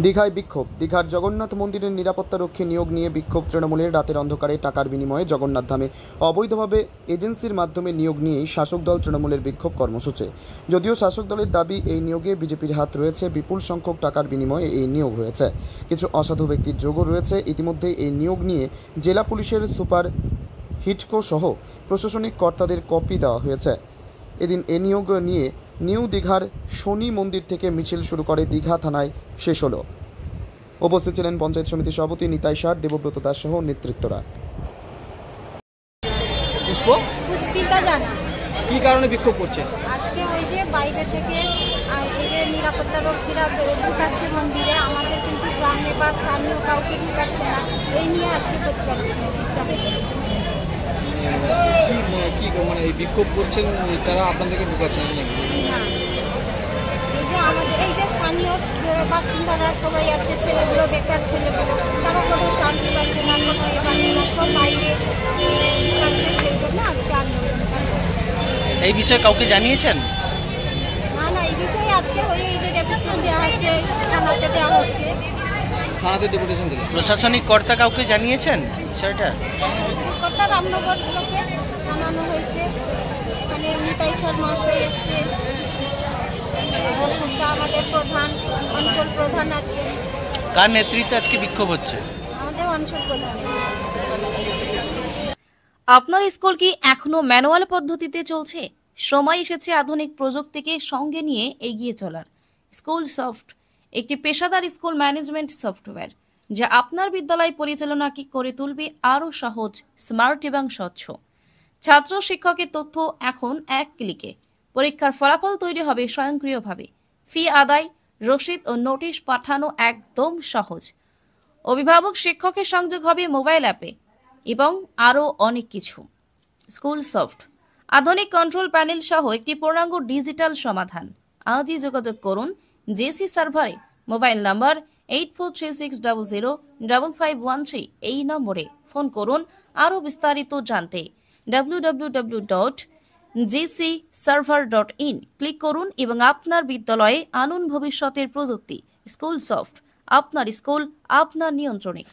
দীঘায় বিক্ষোভ। দীঘার জগন্নাথ মন্দিরের নিরাপত্তারক্ষী নিয়োগ নিয়ে বিক্ষোভ তৃণমূলের। রাতের অন্ধকারে টাকার বিনিময়ে জগন্নাথ ধামে অবৈধভাবে এজেন্সির মাধ্যমে নিয়োগ নিয়েই শাসক দল তৃণমূলের বিক্ষোভ কর্মসূচি। যদিও শাসক দলের দাবি এই নিয়োগে বিজেপির হাত রয়েছে, বিপুল সংখ্যক টাকার বিনিময়ে এই নিয়োগ হয়েছে। কিছু অসাধু ব্যক্তির যোগও রয়েছে। ইতিমধ্যে এই নিয়োগ নিয়ে জেলা পুলিশের সুপার হিটকো সহ প্রশাসনিক কর্তাদের কপি দেওয়া হয়েছে। এদিন এ নিয়োগ নিয়ে নিউ দীঘার শনি মন্দির থেকে মিছিল শুরু করে দীঘা থানায় শেষ হলো। উপস্থিত ছিলেন পঞ্চায়েত সমিতির সভাপতি নিতাই সার, দেবব্রত দাস সহ নেতৃত্বরা। কি কারণে বিক্ষোভ করছেন? আজকে ওই যে বাইরে থেকে এই যে নিরাপত্তা রক্ষীরা ঢুকাচ্ছে মন্দিরে, আমাদের কিন্তু গ্রামে বা স্থানীয় কাউকে ঢুকাচ্ছে না। এই নিয়ে আজকে প্রতিবাদ মিছিলটা হচ্ছে। কি মানে এই বিক্ষোভ করছেন, তারা আপনাদেরকে ঢুকাচ্ছেন নাকি? না, এই যে আমাদের এই যে স্থানীয় বাসিন্দারা সবাই আছে, ছেলেগুলো বেকার ছেলেগুলো, তারা কোনো চান্স পাচ্ছে না, কোনো এ পাচ্ছে না, সব বাইরে ঢুকাচ্ছে। সেই জন্য আজকে আন্দোলন করছে। এই বিষয়ে কাউকে জানিয়েছেন? না না, এই বিষয়ে আজকে ওই এই যে ডেপুটেশন দেওয়া হচ্ছে, থানাতে দেওয়া হচ্ছে। থানাতে ডেপুটেশন দিলেন? প্রশাসনিক কর্তা কাউকে জানিয়েছেন সেটা? কর্তা রামনগরগুলোকে জানানো হয়েছে। মানে নিতাই স্যার মহাশয় এসছে, অশোকদা আমাদের প্রধান, অঞ্চল প্রধান আছে। কার নেতৃত্বে আজকে বিক্ষোভ হচ্ছে? আমাদের অঞ্চল প্রধান। আপনার স্কুল কি এখনো ম্যানুয়াল পদ্ধতিতে চলছে? সময় এসেছে আধুনিক প্রযুক্তিকে সঙ্গে নিয়ে এগিয়ে চলার। স্কুল সফট একটি পেশাদার স্কুল ম্যানেজমেন্ট সফটওয়্যার, যা আপনার বিদ্যালয় পরিচালনাকে করে তুলবে আরও সহজ, স্মার্ট এবং স্বচ্ছ। ছাত্র শিক্ষকের তথ্য এখন এক ক্লিকে। পরীক্ষার ফলাফল তৈরি হবে স্বয়ংক্রিয়ভাবে। ফি আদায়, রসিদ ও নোটিশ পাঠানো একদম সহজ। অভিভাবক শিক্ষকের সংযোগ হবে মোবাইল অ্যাপে এবং আরও অনেক কিছু। স্কুল সফট আধুনিক কন্ট্রোল প্যানেল সহ একটি পূর্ণাঙ্গ ডিজিটাল সমাধান। আজই যোগাযোগ করুন জেসি সার্ভারে। মোবাইল নাম্বার 8436005513 এই নম্বরে ফোন করুন। আরও বিস্তারিত জানতে www.jcserver.in ক্লিক করুন এবং আপনার বিদ্যালয়ে আনুন ভবিষ্যতের প্রযুক্তি। স্কুল সফট, আপনার স্কুল আপনার নিয়ন্ত্রণে।